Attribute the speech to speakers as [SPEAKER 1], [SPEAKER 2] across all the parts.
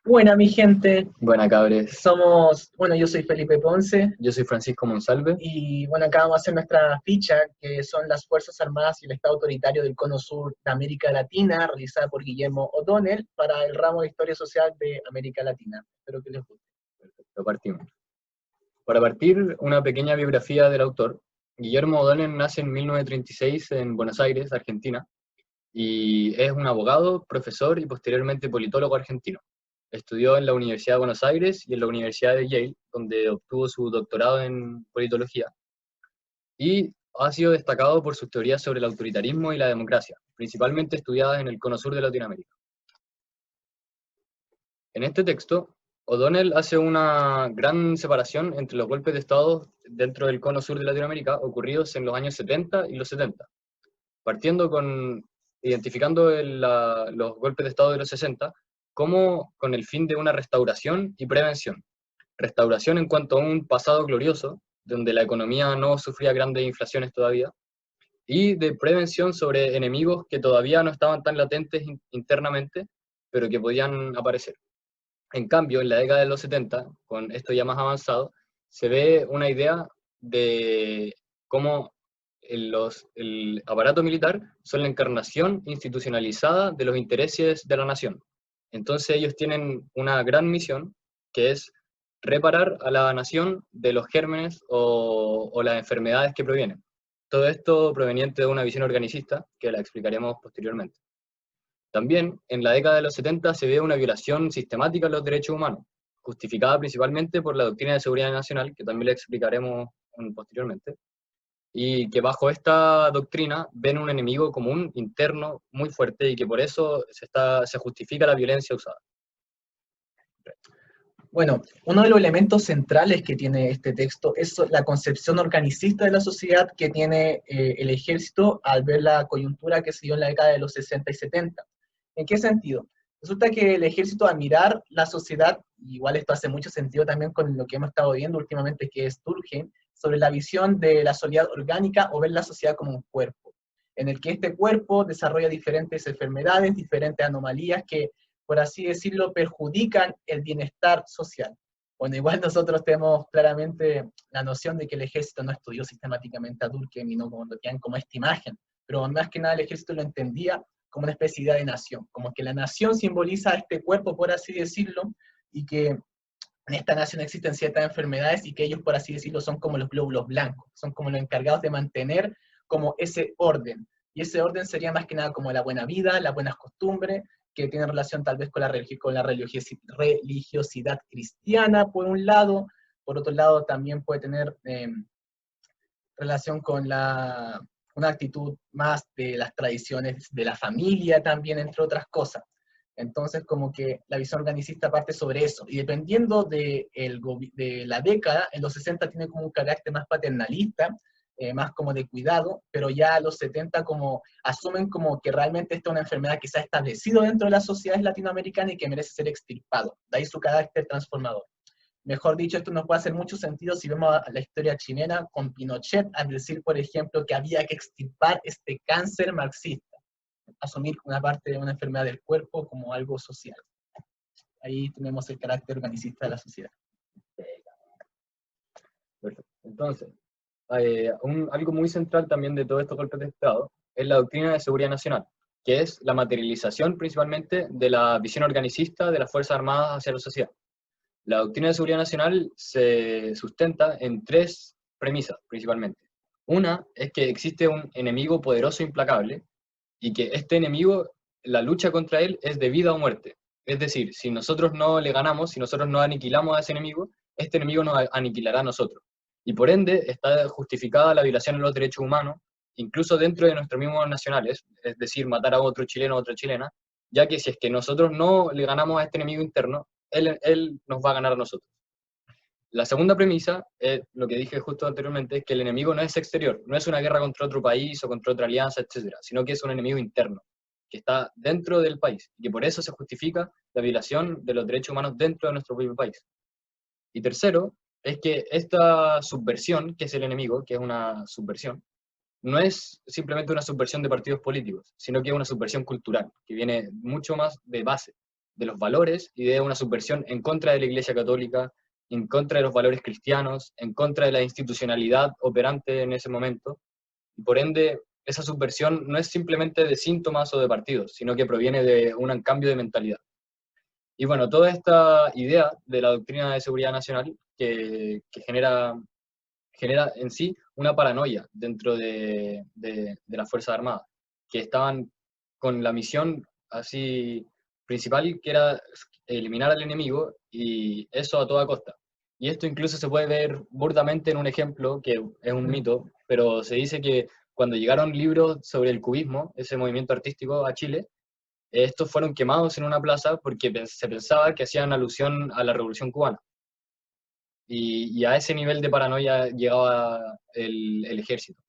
[SPEAKER 1] Buena, mi gente.
[SPEAKER 2] Buena, cabres.
[SPEAKER 1] Yo soy Felipe Ponce
[SPEAKER 2] Yo soy Francisco Monsalve.
[SPEAKER 1] y bueno, acá vamos a hacer nuestra ficha, que son las Fuerzas Armadas y el Estado Autoritario del Cono Sur de América Latina, realizada por Guillermo O'Donnell para el ramo de Historia Social de América Latina. Espero que les guste.
[SPEAKER 2] Lo partimos. Para partir, una pequeña biografía del autor. Guillermo O'Donnell nace en 1936 en Buenos Aires, Argentina, y es un abogado, profesor y posteriormente politólogo argentino. Estudió en la Universidad de Buenos Aires y en la Universidad de Yale, donde obtuvo su doctorado en politología, y ha sido destacado por sus teorías sobre el autoritarismo y la democracia, principalmente estudiadas en el cono sur de Latinoamérica. En este texto, O'Donnell hace una gran separación entre los golpes de Estado dentro del cono sur de Latinoamérica ocurridos en los años 70 y los 70, partiendo con identificando los golpes de Estado de los 60 como con el fin de una restauración y prevención. Restauración en cuanto a un pasado glorioso, donde la economía no sufría grandes inflaciones todavía, y de prevención sobre enemigos que todavía no estaban tan latentes internamente, pero que podían aparecer. En cambio, en la década de los 70, con esto ya más avanzado, se ve una idea de cómo el aparato militar son la encarnación institucionalizada de los intereses de la nación. Entonces ellos tienen una gran misión, que es reparar a la nación de los gérmenes o las enfermedades que provienen. Todo esto proveniente de una visión organicista, que la explicaremos posteriormente. También, en la década de los 70 se ve una violación sistemática de los derechos humanos, justificada principalmente por la doctrina de seguridad nacional, que también le explicaremos posteriormente, y que bajo esta doctrina ven un enemigo común, interno, muy fuerte, y que por eso se justifica la violencia usada.
[SPEAKER 1] Bueno, uno de los elementos centrales que tiene este texto es la concepción organicista de la sociedad que tiene el ejército al ver la coyuntura que se dio en la década de los 60 y 70. ¿En qué sentido? Resulta que el ejército, al mirar la sociedad, igual esto hace mucho sentido también con lo que hemos estado viendo últimamente, que es Durkheim, sobre la visión de la sociedad orgánica o ver la sociedad como un cuerpo, en el que este cuerpo desarrolla diferentes enfermedades, diferentes anomalías que, por así decirlo, perjudican el bienestar social. Bueno, igual nosotros tenemos claramente la noción de que el ejército no estudió sistemáticamente a Durkheim y no como lo tienen como esta imagen, pero más que nada el ejército lo entendía como una especie de idea de nación, como que la nación simboliza este cuerpo, por así decirlo, y que en esta nación existen ciertas enfermedades y que ellos, por así decirlo, son como los glóbulos blancos, son como los encargados de mantener como ese orden. Y ese orden sería más que nada como la buena vida, las buenas costumbres, que tienen relación tal vez con la religiosidad cristiana, por un lado. Por otro lado, también puede tener relación con una actitud más de las tradiciones de la familia también, entre otras cosas. Entonces, como que la visión organicista parte sobre eso. Y dependiendo de la década, en los 60 tiene como un carácter más paternalista, más como de cuidado, pero ya a los 70 como asumen como que realmente esta es una enfermedad que se ha establecido dentro de las sociedades latinoamericanas y que merece ser extirpado. De ahí su carácter transformador. Mejor dicho, esto nos puede hacer mucho sentido si vemos a la historia chilena con Pinochet, al decir, por ejemplo, que había que extirpar este cáncer marxista, asumir una parte de una enfermedad del cuerpo como algo social. Ahí tenemos el carácter organicista de la sociedad.
[SPEAKER 2] Perfecto. Entonces, algo muy central también de todos estos golpes de Estado es la doctrina de seguridad nacional, que es la materialización principalmente de la visión organicista de las Fuerzas Armadas hacia la sociedad. La doctrina de seguridad nacional se sustenta en tres premisas principalmente. Una es que existe un enemigo poderoso e implacable y que este enemigo, la lucha contra él es de vida o muerte. Es decir, si nosotros no le ganamos, si nosotros no aniquilamos a ese enemigo, este enemigo nos aniquilará a nosotros. Y por ende está justificada la violación de los derechos humanos, incluso dentro de nuestros mismos nacionales, es decir, matar a otro chileno o otra chilena, ya que si es que nosotros no le ganamos a este enemigo interno, él nos va a ganar a nosotros. La segunda premisa, es lo que dije justo anteriormente, es que el enemigo no es exterior, no es una guerra contra otro país o contra otra alianza, etcétera, sino que es un enemigo interno, que está dentro del país, y que por eso se justifica la violación de los derechos humanos dentro de nuestro propio país. Y tercero, es que esta subversión, que es el enemigo, que es una subversión, no es simplemente una subversión de partidos políticos, sino que es una subversión cultural, que viene mucho más de base. los valores y de una subversión en contra de la Iglesia Católica, en contra de los valores cristianos, en contra de la institucionalidad operante en ese momento, y por ende esa subversión no es simplemente de síntomas o de partidos, sino que proviene de un cambio de mentalidad. Y bueno, toda esta idea de la doctrina de seguridad nacional que genera en sí una paranoia dentro de las Fuerzas Armadas, que estaban con la misión así principal, que era eliminar al enemigo, y eso a toda costa. Y esto incluso se puede ver burdamente en un ejemplo, que es un mito, pero se dice que cuando llegaron libros sobre el cubismo, ese movimiento artístico, a Chile, estos fueron quemados en una plaza porque se pensaba que hacían alusión a la Revolución Cubana. Y a ese nivel de paranoia llegaba el ejército.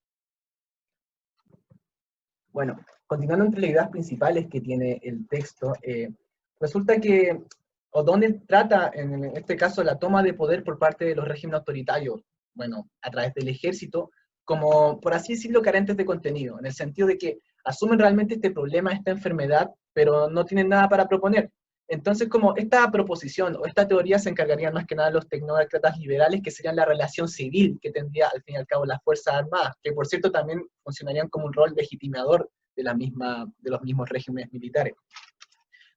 [SPEAKER 1] Bueno, continuando entre las ideas principales que tiene el texto, resulta que O'Donnell trata, en este caso, la toma de poder por parte de los regímenes autoritarios, bueno, a través del ejército, como, por así decirlo, carentes de contenido, en el sentido de que asumen realmente este problema, esta enfermedad, pero no tienen nada para proponer. Entonces, como esta proposición o esta teoría se encargarían más que nada los tecnócratas liberales, que serían la relación civil que tendría al fin y al cabo las Fuerzas Armadas, que por cierto también funcionarían como un rol legitimador de los mismos regímenes militares.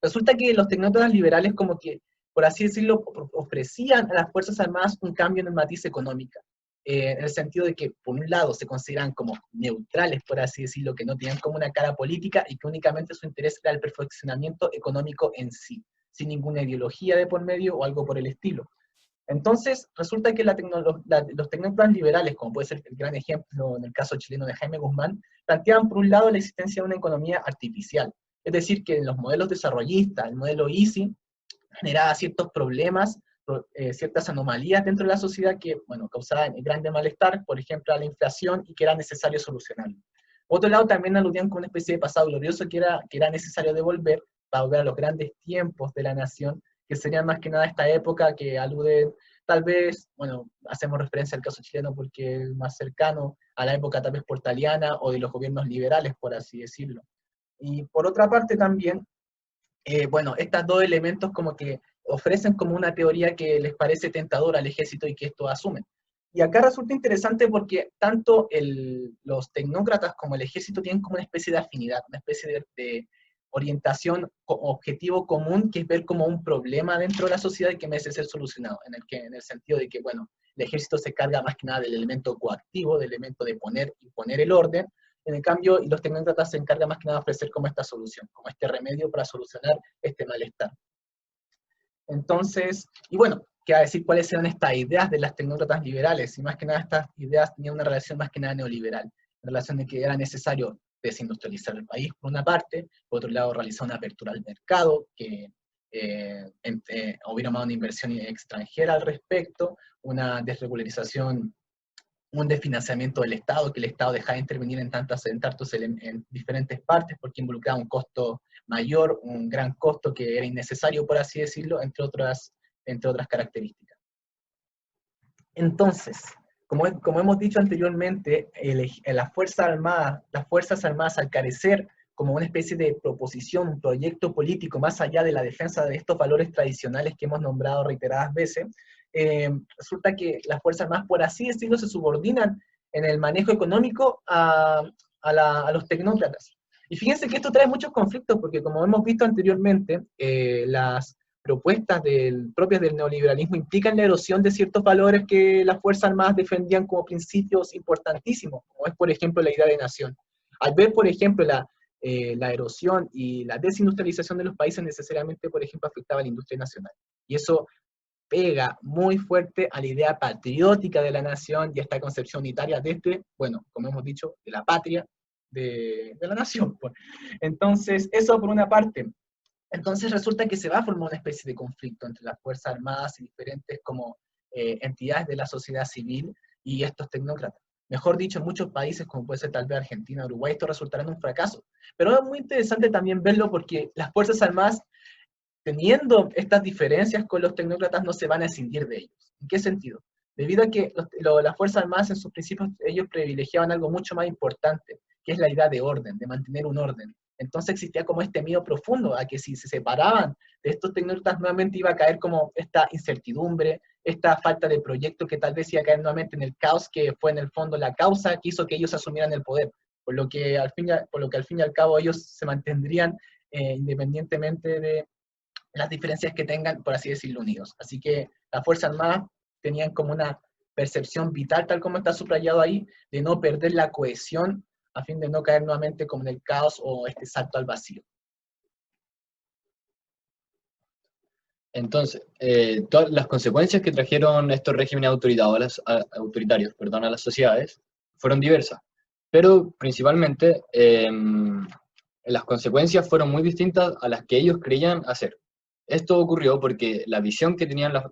[SPEAKER 1] Resulta que los tecnócratas liberales, como que, por así decirlo, ofrecían a las Fuerzas Armadas un cambio en el matiz económica, en el sentido de que, por un lado, se consideran como neutrales, por así decirlo, que no tenían como una cara política y que únicamente su interés era el perfeccionamiento económico en sí, sin ninguna ideología de por medio o algo por el estilo. Entonces, resulta que los tecnócratas liberales, como puede ser el gran ejemplo en el caso chileno de Jaime Guzmán, planteaban por un lado la existencia de una economía artificial, es decir, que en los modelos desarrollistas, el modelo EASY, generaba ciertos problemas, ciertas anomalías dentro de la sociedad que, bueno, causaban grande malestar, por ejemplo, a la inflación, y que era necesario solucionarlo. Por otro lado, también aludían con una especie de pasado glorioso que era necesario devolver para volver a los grandes tiempos de la nación, que serían más que nada esta época que alude, tal vez, bueno, hacemos referencia al caso chileno porque es más cercano a la época tal vez portaliana o de los gobiernos liberales, por así decirlo. Y por otra parte también, bueno, estos dos elementos como que ofrecen como una teoría que les parece tentadora al ejército y que esto asumen. Y acá resulta interesante porque tanto los tecnócratas como el ejército tienen como una especie de afinidad, una especie de orientación, objetivo común, que es ver como un problema dentro de la sociedad y que merece ser solucionado, en el sentido de que, bueno, el ejército se carga más que nada del elemento coactivo, del elemento de imponer el orden, en el cambio, y los tecnócratas se encargan más que nada de ofrecer como esta solución, como este remedio para solucionar este malestar. Entonces, y bueno, queda decir cuáles eran estas ideas de las tecnócratas liberales, y más que nada estas ideas tenían una relación más que nada neoliberal, en relación de que era necesario desindustrializar el país por una parte, por otro lado realizar una apertura al mercado, que hubiera más una inversión extranjera al respecto, una desregularización, un desfinanciamiento del Estado, que el Estado dejara de intervenir en diferentes partes porque involucraba un costo mayor, un gran costo que era innecesario, por así decirlo, entre otras características. Entonces, como hemos dicho anteriormente, las Fuerzas Armadas, al carecer como una especie de proposición, un proyecto político más allá de la defensa de estos valores tradicionales que hemos nombrado reiteradas veces, resulta que las Fuerzas Armadas, por así decirlo, se subordinan en el manejo económico a los tecnócratas. Y fíjense que esto trae muchos conflictos, porque como hemos visto anteriormente, las propuestas propias del neoliberalismo implican la erosión de ciertos valores que las Fuerzas Armadas defendían como principios importantísimos, como es, por ejemplo, la idea de nación. Al ver, por ejemplo, la erosión y la desindustrialización de los países, necesariamente, por ejemplo, afectaba a la industria nacional. Y eso pega muy fuerte a la idea patriótica de la nación y a esta concepción unitaria desde, bueno, como hemos dicho, de la patria de la nación. Entonces, eso por una parte. Entonces resulta que se va a formar una especie de conflicto entre las Fuerzas Armadas y diferentes como entidades de la sociedad civil y estos tecnócratas. Mejor dicho, en muchos países, como puede ser tal vez Argentina, Uruguay, esto resultará en un fracaso. Pero es muy interesante también verlo porque las Fuerzas Armadas, teniendo estas diferencias con los tecnócratas, no se van a escindir de ellos. ¿En qué sentido? Debido a que las Fuerzas Armadas en sus principios, ellos privilegiaban algo mucho más importante, que es la idea de orden, de mantener un orden, Entonces existía como este miedo profundo a que si se separaban de estos tecnócratas nuevamente iba a caer como esta incertidumbre, esta falta de proyecto que tal vez iba a caer nuevamente en el caos que fue en el fondo la causa que hizo que ellos asumieran el poder, por lo que al fin y al cabo ellos se mantendrían independientemente de las diferencias que tengan, por así decirlo, unidos. Así que las Fuerzas Armadas tenían como una percepción vital, tal como está subrayado ahí, de no perder la cohesión a fin de no caer nuevamente como en el caos o este salto al vacío.
[SPEAKER 2] Entonces, todas las consecuencias que trajeron estos regímenes autoritarios, a las sociedades fueron diversas, pero principalmente las consecuencias fueron muy distintas a las que ellos creían hacer. Esto ocurrió porque la visión que tenían las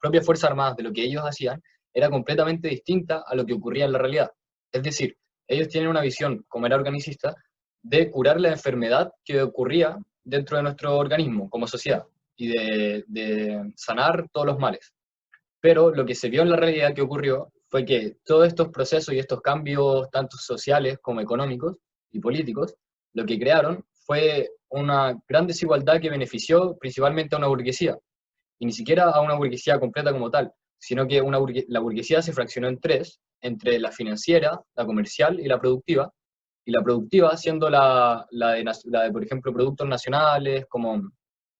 [SPEAKER 2] propias Fuerzas Armadas de lo que ellos hacían era completamente distinta a lo que ocurría en la realidad. Es decir, ellos tienen una visión, como era organicista, de curar la enfermedad que ocurría dentro de nuestro organismo como sociedad y de sanar todos los males. Pero lo que se vio en la realidad que ocurrió fue que todos estos procesos y estos cambios, tanto sociales como económicos y políticos, lo que crearon fue una gran desigualdad que benefició principalmente a una burguesía, y ni siquiera a una burguesía completa como tal, sino que la burguesía se fraccionó en tres, entre la financiera, la comercial y la productiva siendo la de, por ejemplo, productos nacionales como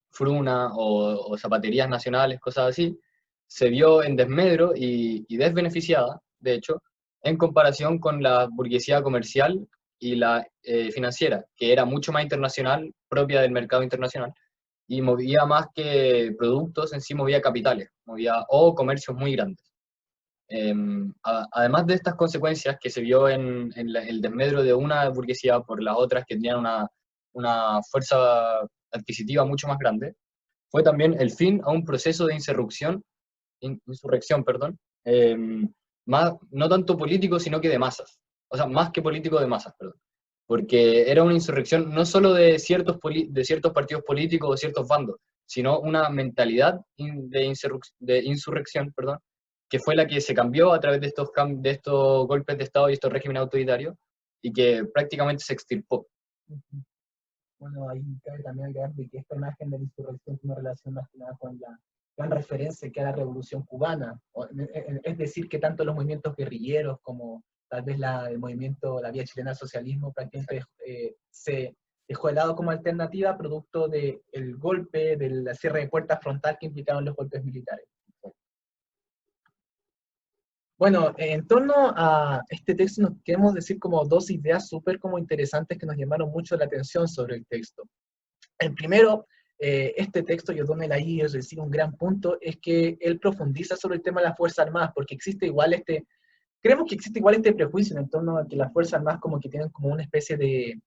[SPEAKER 2] fruna o zapaterías nacionales, cosas así, se vio en desmedro y desbeneficiada, de hecho, en comparación con la burguesía comercial y la financiera, que era mucho más internacional, propia del mercado internacional, y movía más que productos en sí, movía capitales, o comercios muy grandes. Además de estas consecuencias que se vio en el desmedro de una burguesía por las otras que tenían una fuerza adquisitiva mucho más grande, fue también el fin a un proceso de insurrección, perdón, no tanto político, sino que de masas. O sea, más que político, de masas, perdón. Porque era una insurrección no solo de ciertos partidos políticos o ciertos bandos, sino una mentalidad de insurrección, perdón, que fue la que se cambió a través de estos golpes de Estado y estos regímenes autoritarios, y que prácticamente se extirpó.
[SPEAKER 1] Bueno, ahí cabe también agregar de que esta imagen de la insurrección tiene relación más que nada con la gran referencia que a la Revolución Cubana, es decir, que tanto los movimientos guerrilleros como tal vez el movimiento, la vía chilena al socialismo, prácticamente se dejó de lado como alternativa producto del golpe, del cierre de puertas frontal que implicaron los golpes militares. Bueno, en torno a este texto nos queremos decir como dos ideas súper como interesantes que nos llamaron mucho la atención sobre el texto. El primero, este texto, y O'Donnell ahí es decir un gran punto, es que él profundiza sobre el tema de las Fuerzas Armadas, porque creemos que existe igual este prejuicio en torno a que las Fuerzas Armadas como que tienen como una especie de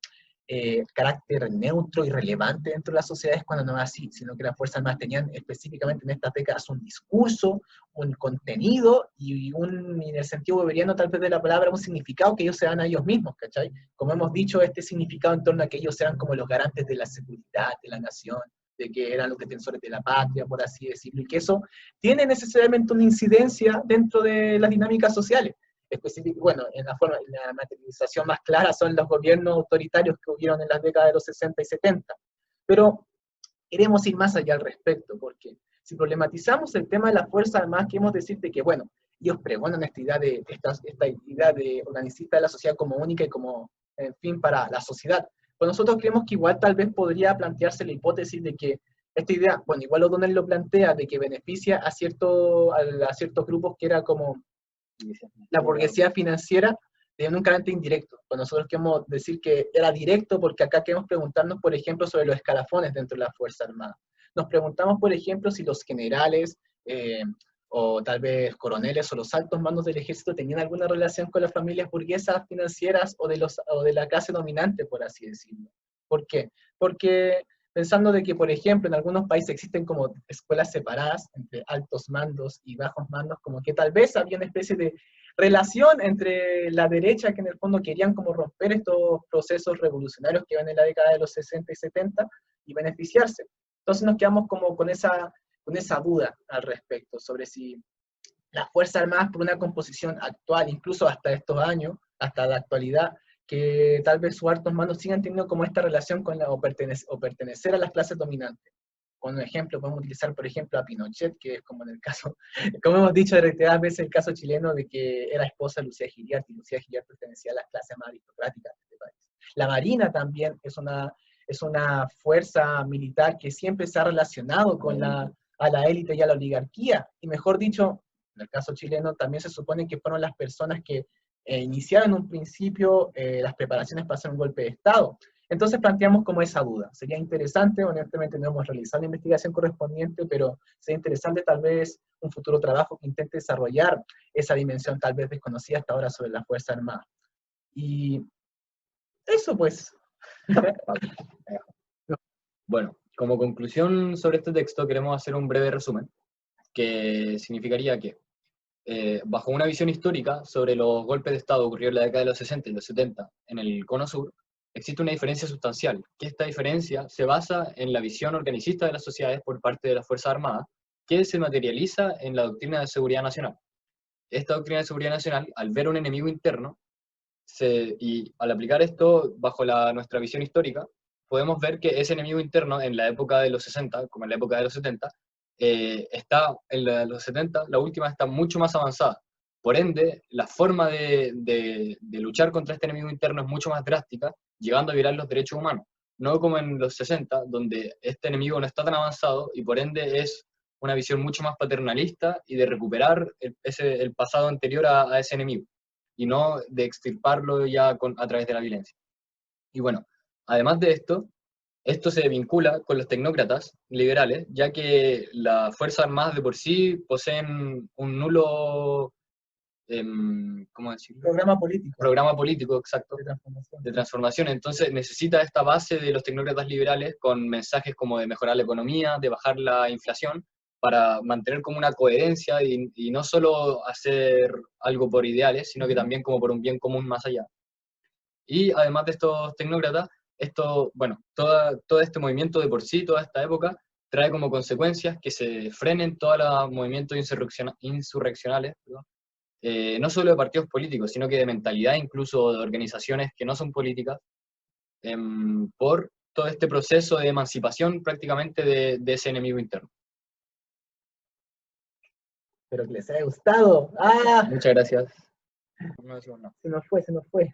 [SPEAKER 1] carácter neutro y relevante dentro de las sociedades, cuando no es así, sino que las Fuerzas Armadas tenían específicamente en estas décadas un discurso, un contenido y en el sentido weberiano tal vez de la palabra, un significado que ellos se dan a ellos mismos, ¿cachai? Como hemos dicho, este significado en torno a que ellos eran como los garantes de la seguridad de la nación, de que eran los defensores de la patria, por así decirlo, y que eso tiene necesariamente una incidencia dentro de las dinámicas sociales. Bueno, en la materialización más clara son los gobiernos autoritarios que hubieron en las décadas de los 60 y 70. Pero queremos ir más allá al respecto, porque si problematizamos el tema de las Fuerzas Armadas, queremos decirte que, bueno, ellos pregonan esta idea de organicista de la sociedad como única y como, en fin, para la sociedad. Pues nosotros creemos que igual tal vez podría plantearse la hipótesis de que esta idea, bueno, igual O'Donnell lo plantea, de que beneficia a ciertos grupos que era como la burguesía financiera tiene un carácter indirecto. Pues nosotros queremos decir que era directo porque acá queremos preguntarnos, por ejemplo, sobre los escalafones dentro de la Fuerza Armada. Nos preguntamos, por ejemplo, si los generales o tal vez coroneles o los altos mandos del ejército tenían alguna relación con las familias burguesas financieras o de la clase dominante, por así decirlo. ¿Por qué? Porque pensando de que, por ejemplo, en algunos países existen como escuelas separadas entre altos mandos y bajos mandos, como que tal vez había una especie de relación entre la derecha, que en el fondo querían como romper estos procesos revolucionarios que iban en la década de los 60 y 70 y beneficiarse. Entonces nos quedamos como con esa duda al respecto, sobre si las Fuerzas Armadas por una composición actual, incluso hasta estos años, hasta la actualidad, que tal vez sus altos mandos sigan teniendo como esta relación con o pertenecer a las clases dominantes. Con un ejemplo, podemos utilizar, por ejemplo, a Pinochet, que es como en el caso, como hemos dicho reiteradas veces, el caso chileno de que era esposa de Lucía Giliart, y Lucía Giliart pertenecía a las clases más aristocráticas de este país. La Marina también es una fuerza militar que siempre se ha relacionado con a la élite y a la oligarquía, y mejor dicho, en el caso chileno, también se supone que fueron las personas que iniciaron en un principio las preparaciones para hacer un golpe de Estado. Entonces planteamos como esa duda. Sería interesante, honestamente no hemos realizado la investigación correspondiente, pero sería interesante tal vez un futuro trabajo que intente desarrollar esa dimensión tal vez desconocida hasta ahora sobre la Fuerza Armada. Y eso pues.
[SPEAKER 2] Bueno, como conclusión sobre este texto queremos hacer un breve resumen, que significaría que bajo una visión histórica sobre los golpes de Estado ocurridos en la década de los 60 y los 70 en el Cono Sur, existe una diferencia sustancial, que esta diferencia se basa en la visión organicista de las sociedades por parte de las Fuerzas Armadas, que se materializa en la doctrina de seguridad nacional. Esta doctrina de seguridad nacional, al ver un enemigo interno, y al aplicar esto bajo nuestra visión histórica, podemos ver que ese enemigo interno en la época de los 60, como en la época de los 70, está en los 70, la última está mucho más avanzada. Por ende, la forma de luchar contra este enemigo interno es mucho más drástica, llegando a violar los derechos humanos. No como en los 60, donde este enemigo no está tan avanzado y por ende es una visión mucho más paternalista y de recuperar el pasado anterior a ese enemigo y no de extirparlo ya a través de la violencia. Y bueno, además de esto se vincula con los tecnócratas liberales, ya que las Fuerzas Armadas de por sí poseen un nulo, ¿cómo decirlo?
[SPEAKER 1] Programa político.
[SPEAKER 2] Programa político, exacto,
[SPEAKER 1] de
[SPEAKER 2] transformación. Entonces necesita esta base de los tecnócratas liberales con mensajes como de mejorar la economía, de bajar la inflación, para mantener como una coherencia y no solo hacer algo por ideales, sino que también como por un bien común más allá. Y además de estos tecnócratas, todo este movimiento de por sí, toda esta época, trae como consecuencias que se frenen todos los movimientos insurreccionales, no solo de partidos políticos, sino que de mentalidad, incluso de organizaciones que no son políticas, por todo este proceso de emancipación prácticamente de ese enemigo interno.
[SPEAKER 1] Espero que les haya gustado. ¡Ah!
[SPEAKER 2] Muchas gracias.
[SPEAKER 1] Se nos fue.